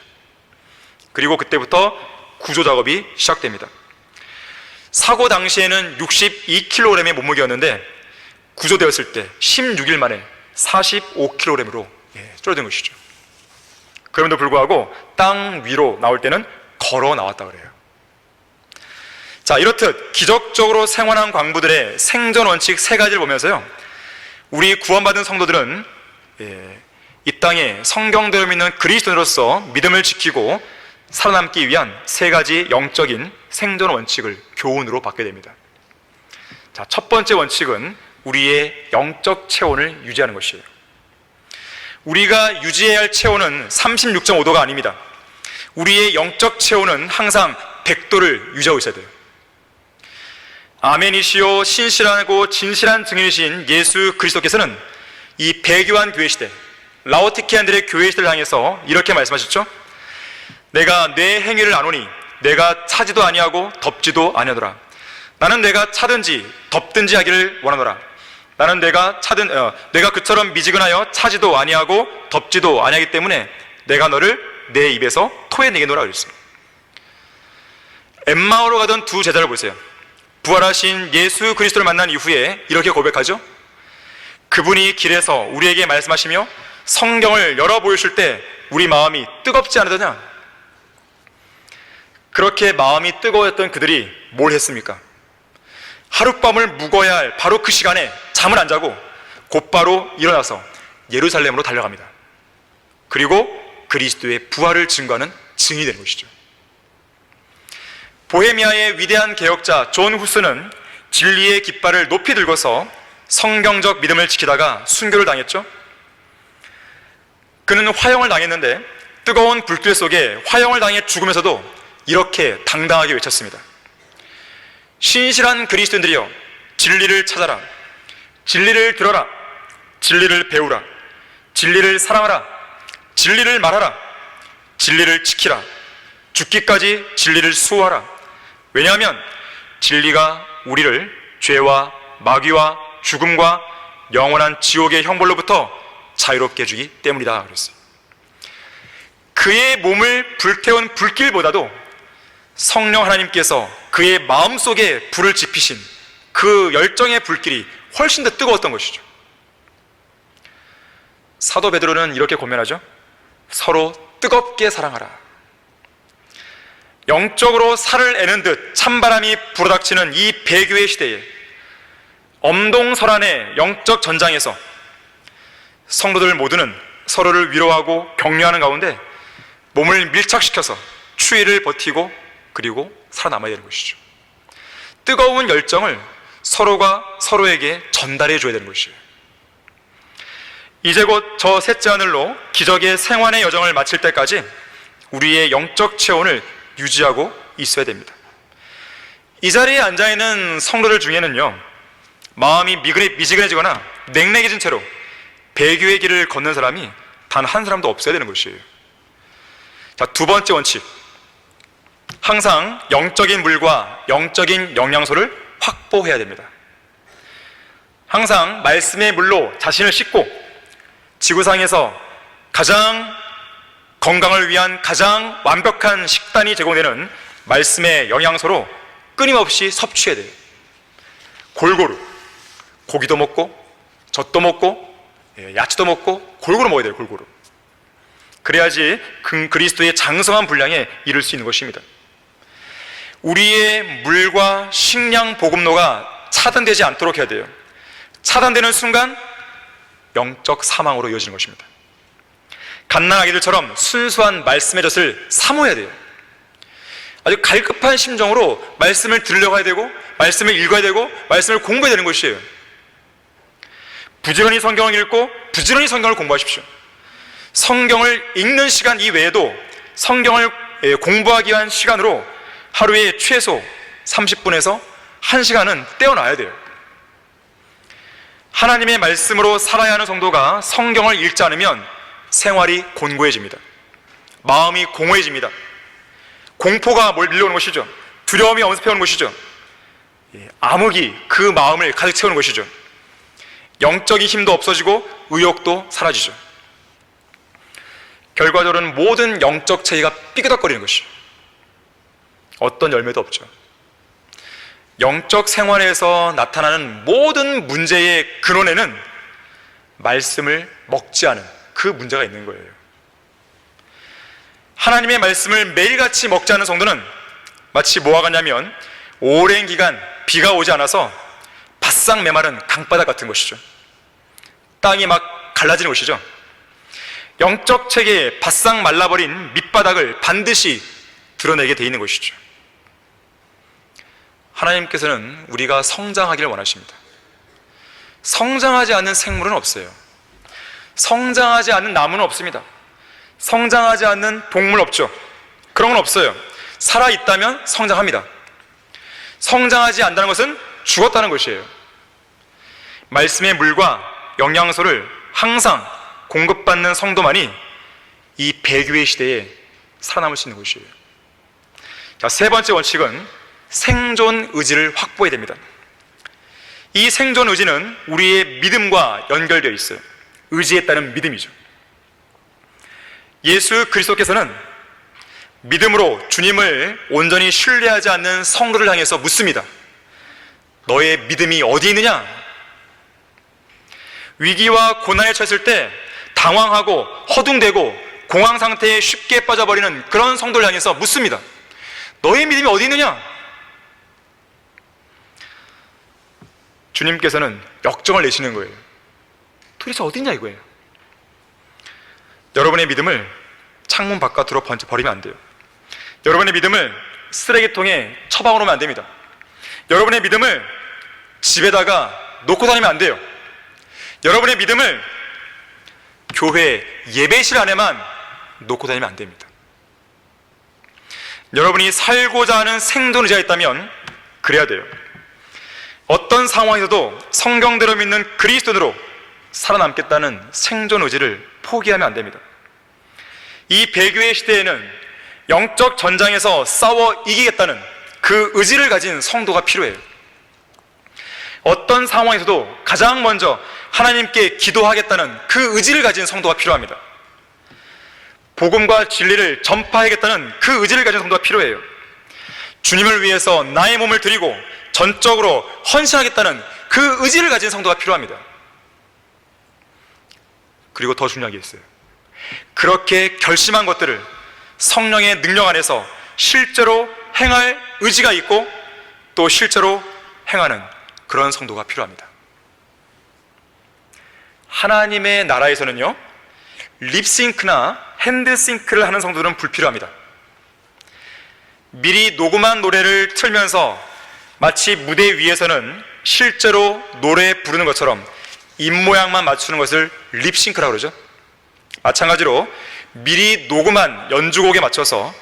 그리고 그때부터 구조 작업이 시작됩니다. 사고 당시에는 62kg의 몸무게였는데 구조되었을 때 16일 만에 45kg으로 줄어든 것이죠. 그럼에도 불구하고 땅 위로 나올 때는 걸어 나왔다 그래요. 자, 이렇듯 기적적으로 생還한 광부들의 생존 원칙 3가지를 보면서요, 우리 구원받은 성도들은 이 땅에 성경대로 믿는 그리스도인으로서 믿음을 지키고 살아남기 위한 3가지 영적인 생존 원칙을 교훈으로 받게 됩니다. 자, 첫 번째 원칙은 우리의 영적 체온을 유지하는 것이에요. 우리가 유지해야 할 체온은 36.5도가 아닙니다. 우리의 영적 체온은 항상 100도를 유지하고 있어야 돼요. 아멘이시요 신실하고 진실한 증인이신 예수 그리스도께서는 이 배교한 교회 시대, 라오디케아인들의 교회 시대를 향해서 이렇게 말씀하셨죠. 내가 내 행위를 아노니 내가 차지도 아니하고 덥지도 아니하노라. 나는 내가 차든지 덥든지 하기를 원하노라. 나는 내가 그처럼 미지근하여 차지도 아니하고 덥지도 아니하기 때문에 내가 너를 내 입에서 토해내겠노라 그랬습니다. 엠마오로 가던 두 제자를 보세요. 부활하신 예수 그리스도를 만난 이후에 이렇게 고백하죠. 그분이 길에서 우리에게 말씀하시며 성경을 열어 보이실 때 우리 마음이 뜨겁지 않으더냐. 그렇게 마음이 뜨거웠던 그들이 뭘 했습니까? 하룻밤을 묵어야 할 바로 그 시간에 잠을 안 자고 곧바로 일어나서 예루살렘으로 달려갑니다. 그리고 그리스도의 부활을 증거하는 증인이 되는 것이죠. 보헤미아의 위대한 개혁자 존 후스는 진리의 깃발을 높이 들고서 성경적 믿음을 지키다가 순교를 당했죠. 그는 화형을 당했는데 뜨거운 불길 속에 화형을 당해 죽으면서도 이렇게 당당하게 외쳤습니다. 신실한 그리스도인들이여, 진리를 찾아라. 진리를 들어라. 진리를 배우라. 진리를 사랑하라. 진리를 말하라. 진리를 지키라. 죽기까지 진리를 수호하라. 왜냐하면 진리가 우리를 죄와 마귀와 죽음과 영원한 지옥의 형벌로부터 자유롭게 해주기 때문이다 그랬어요. 그의 몸을 불태운 불길보다도 성령 하나님께서 그의 마음속에 불을 지피신 그 열정의 불길이 훨씬 더 뜨거웠던 것이죠. 사도 베드로는 이렇게 고면하죠. 서로 뜨겁게 사랑하라. 영적으로 살을 애는 듯 찬바람이 불어닥치는 이 배교의 시대에 엄동설한의 영적 전장에서 성도들 모두는 서로를 위로하고 격려하는 가운데 몸을 밀착시켜서 추위를 버티고 그리고 살아남아야 되는 것이죠. 뜨거운 열정을 서로가 서로에게 전달해 줘야 되는 것이에요. 이제 곧 저 셋째 하늘로 기적의 생환의 여정을 마칠 때까지 우리의 영적 체온을 유지하고 있어야 됩니다. 이 자리에 앉아있는 성도들 중에는요, 마음이 미지근해지거나 냉랭해진 채로 배교의 길을 걷는 사람이 단 한 사람도 없어야 되는 것이에요. 자, 두 번째 원칙. 항상 영적인 물과 영적인 영양소를 확보해야 됩니다. 항상 말씀의 물로 자신을 씻고 지구상에서 가장 건강을 위한 가장 완벽한 식단이 제공되는 말씀의 영양소로 끊임없이 섭취해야 돼요. 골고루 고기도 먹고 젖도 먹고 야채도 먹고 골고루 먹어야 돼요. 골고루. 그래야지 그리스도의 장성한 분량에 이를 수 있는 것입니다. 우리의 물과 식량 보급로가 차단되지 않도록 해야 돼요. 차단되는 순간 영적 사망으로 이어지는 것입니다. 갓난아기들처럼 순수한 말씀의 젖을 사모해야 돼요. 아주 갈급한 심정으로 말씀을 들으려고 해야 되고 말씀을 읽어야 되고 말씀을 공부해야 되는 것이에요. 부지런히 성경을 읽고 부지런히 성경을 공부하십시오. 성경을 읽는 시간 이외에도 성경을 공부하기 위한 시간으로 하루에 최소 30분에서 1시간은 떼어놔야 돼요. 하나님의 말씀으로 살아야 하는 성도가 성경을 읽지 않으면 생활이 곤고해집니다. 마음이 공허해집니다. 공포가 밀려오는 것이죠. 두려움이 엄습해오는 것이죠. 암흑이 그 마음을 가득 채우는 것이죠. 영적인 힘도 없어지고 의욕도 사라지죠. 결과적으로는 모든 영적 체계가 삐그덕거리는 것이죠. 어떤 열매도 없죠. 영적 생활에서 나타나는 모든 문제의 근원에는 말씀을 먹지 않은 그 문제가 있는 거예요. 하나님의 말씀을 매일같이 먹지 않은 성도는 마치 뭐와 같냐면 오랜 기간 비가 오지 않아서 바싹 메마른 강바닥 같은 것이죠. 땅이 막 갈라지는 것이죠. 영적 체계에 바싹 말라버린 밑바닥을 반드시 드러내게 돼 있는 것이죠. 하나님께서는 우리가 성장하기를 원하십니다. 성장하지 않는 생물은 없어요. 성장하지 않는 나무는 없습니다. 성장하지 않는 동물 없죠. 그런 건 없어요. 살아있다면 성장합니다. 성장하지 않는다는 것은 죽었다는 것이에요. 말씀의 물과 영양소를 항상 공급받는 성도만이 이 배교의 시대에 살아남을 수 있는 것이에요. 자, 세 번째 원칙은 생존 의지를 확보해야 됩니다. 이 생존 의지는 우리의 믿음과 연결되어 있어요. 의지했다는 믿음이죠. 예수 그리스도께서는 믿음으로 주님을 온전히 신뢰하지 않는 성도를 향해서 묻습니다. 너의 믿음이 어디 있느냐? 위기와 고난에 처했을 때 당황하고 허둥대고 공황 상태에 쉽게 빠져버리는 그런 성도를 향해서 묻습니다. 너의 믿음이 어디 있느냐? 주님께서는 역정을 내시는 거예요. 도대체 어디 있냐 이거예요. 여러분의 믿음을 창문 바깥으로 버리면 안 돼요. 여러분의 믿음을 쓰레기통에 처박아 놓으면 안 됩니다. 여러분의 믿음을 집에다가 놓고 다니면 안 돼요. 여러분의 믿음을 교회 예배실 안에만 놓고 다니면 안 됩니다. 여러분이 살고자 하는 생존 의지가 있다면 그래야 돼요. 어떤 상황에서도 성경대로 믿는 그리스도인으로 살아남겠다는 생존 의지를 포기하면 안 됩니다. 이 배교의 시대에는 영적 전장에서 싸워 이기겠다는 그 의지를 가진 성도가 필요해요. 어떤 상황에서도 가장 먼저 하나님께 기도하겠다는 그 의지를 가진 성도가 필요합니다. 복음과 진리를 전파하겠다는 그 의지를 가진 성도가 필요해요. 주님을 위해서 나의 몸을 드리고 전적으로 헌신하겠다는 그 의지를 가진 성도가 필요합니다. 그리고 더 중요한 게 있어요. 그렇게 결심한 것들을 성령의 능력 안에서 실제로 행할 의지가 있고 또 실제로 행하는 그런 성도가 필요합니다. 하나님의 나라에서는요, 립싱크나 핸드싱크를 하는 성도는 불필요합니다. 미리 녹음한 노래를 틀면서 마치 무대 위에서는 실제로 노래 부르는 것처럼 입모양만 맞추는 것을 립싱크라고 그러죠. 마찬가지로 미리 녹음한 연주곡에 맞춰서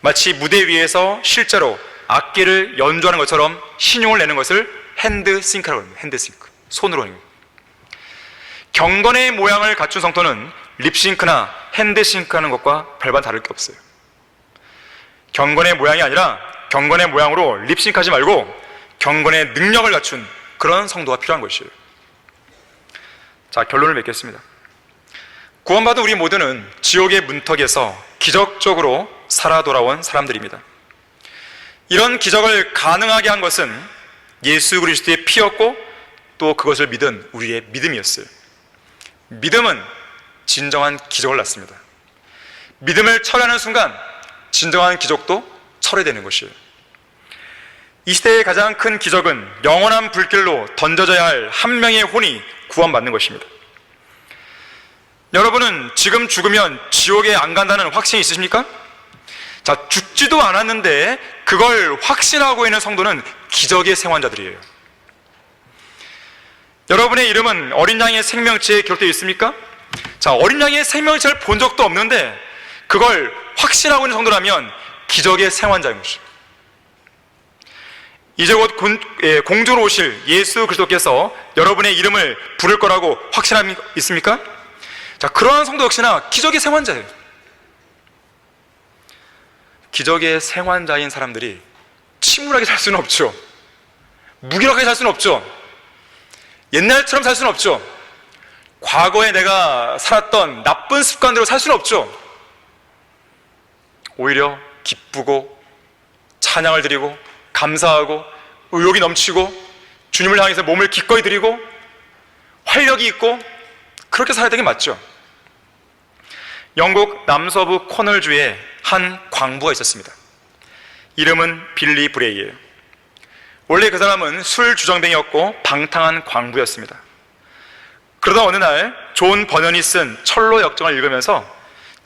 마치 무대 위에서 실제로 악기를 연주하는 것처럼 신용을 내는 것을 핸드싱크라고 합니다. 핸드싱크, 손으로 하는 거예요. 경건의 모양을 갖춘 성도는 립싱크나 핸드싱크하는 것과 별반 다를 게 없어요. 경건의 모양이 아니라 경건의 모양으로 립싱크하지 말고 경건의 능력을 갖춘 그런 성도가 필요한 것이에요. 자, 결론을 맺겠습니다. 구원받은 우리 모두는 지옥의 문턱에서 기적적으로 살아 돌아온 사람들입니다. 이런 기적을 가능하게 한 것은 예수 그리스도의 피였고 또 그것을 믿은 우리의 믿음이었어요. 믿음은 진정한 기적을 낳습니다. 믿음을 철회하는 순간 진정한 기적도 철회되는 것이에요. 이 시대의 가장 큰 기적은 영원한 불길로 던져져야 할 한 명의 혼이 구원받는 것입니다. 여러분은 지금 죽으면 지옥에 안 간다는 확신이 있으십니까? 자, 죽지도 않았는데 그걸 확신하고 있는 성도는 기적의 생환자들이에요. 여러분의 이름은 어린 양의 생명체에 기록되어 있습니까? 자, 어린 양의 생명체를 본 적도 없는데 그걸 확신하고 있는 성도라면 기적의 생환자인 것이죠. 이제 곧 공주로 오실 예수 그리스도께서 여러분의 이름을 부를 거라고 확신함이 있습니까? 자, 그러한 성도 역시나 기적의 생환자예요. 기적의 생환자인 사람들이 침울하게 살 수는 없죠. 무기력하게 살 수는 없죠. 옛날처럼 살 수는 없죠. 과거에 내가 살았던 나쁜 습관대로 살 수는 없죠. 오히려 기쁘고 찬양을 드리고 감사하고 의욕이 넘치고 주님을 향해서 몸을 기꺼이 드리고 활력이 있고 그렇게 살아야 되는 게 맞죠. 영국 남서부 코널주에 한 광부가 있었습니다. 이름은 빌리 브레이예요. 원래 그 사람은 술 주정뱅이였고 방탕한 광부였습니다. 그러다 어느 날 존 버넌이 쓴 철로 역정을 읽으면서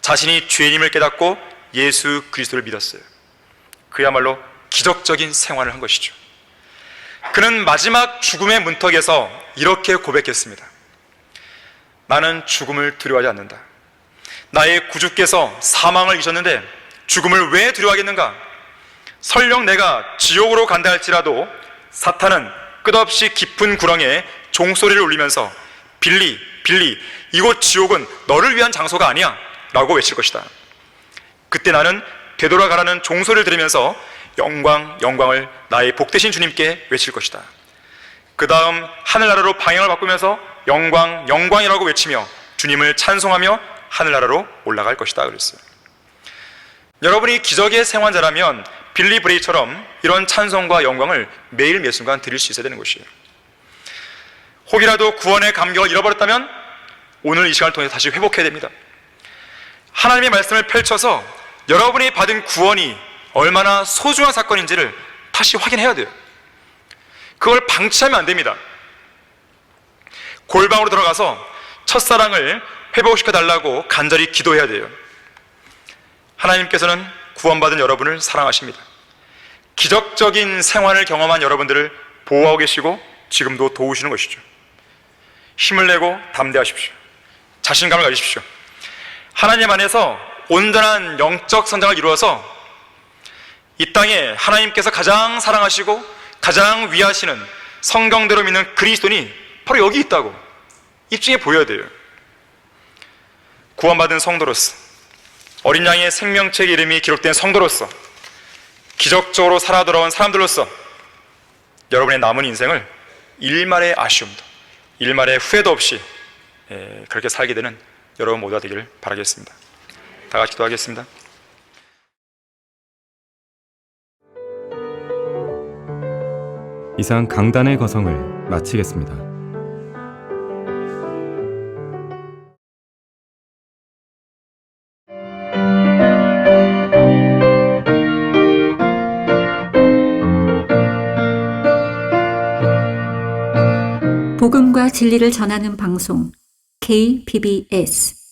자신이 죄인임을 깨닫고 예수 그리스도를 믿었어요. 그야말로 기적적인 생활을 한 것이죠. 그는 마지막 죽음의 문턱에서 이렇게 고백했습니다. 나는 죽음을 두려워하지 않는다. 나의 구주께서 사망을 이기셨는데 죽음을 왜 두려워하겠는가? 설령 내가 지옥으로 간다 할지라도 사탄은 끝없이 깊은 구렁에 종소리를 울리면서 빌리, 빌리, 이곳 지옥은 너를 위한 장소가 아니야 라고 외칠 것이다. 그때 나는 되돌아가라는 종소리를 들으면서 영광, 영광을 나의 복되신 주님께 외칠 것이다. 그 다음 하늘나라로 방향을 바꾸면서 영광, 영광이라고 외치며 주님을 찬송하며 하늘나라로 올라갈 것이다 그랬어요. 여러분이 기적의 생환자라면 빌리 브레이처럼 이런 찬송과 영광을 매일 매 순간 드릴 수 있어야 되는 것이에요. 혹이라도 구원의 감격을 잃어버렸다면 오늘 이 시간을 통해 다시 회복해야 됩니다. 하나님의 말씀을 펼쳐서 여러분이 받은 구원이 얼마나 소중한 사건인지를 다시 확인해야 돼요. 그걸 방치하면 안 됩니다. 골방으로 들어가서 첫사랑을 회복시켜 달라고 간절히 기도해야 돼요. 하나님께서는 구원받은 여러분을 사랑하십니다. 기적적인 생활을 경험한 여러분들을 보호하고 계시고 지금도 도우시는 것이죠. 힘을 내고 담대하십시오. 자신감을 가지십시오. 하나님 안에서 온전한 영적 성장을 이루어서 이 땅에 하나님께서 가장 사랑하시고 가장 위하시는 성경대로 믿는 그리스도인이 바로 여기 있다고 입증해 보여야 돼요. 구원받은 성도로서, 어린 양의 생명책 이름이 기록된 성도로서, 기적적으로 살아 돌아온 사람들로서 여러분의 남은 인생을 일말의 아쉬움도 일말의 후회도 없이 그렇게 살게 되는 여러분 모두가 되기를 바라겠습니다. 다 같이 기도하겠습니다. 이상 강단의 거성을 마치겠습니다. 복음과 진리를 전하는 방송 KBS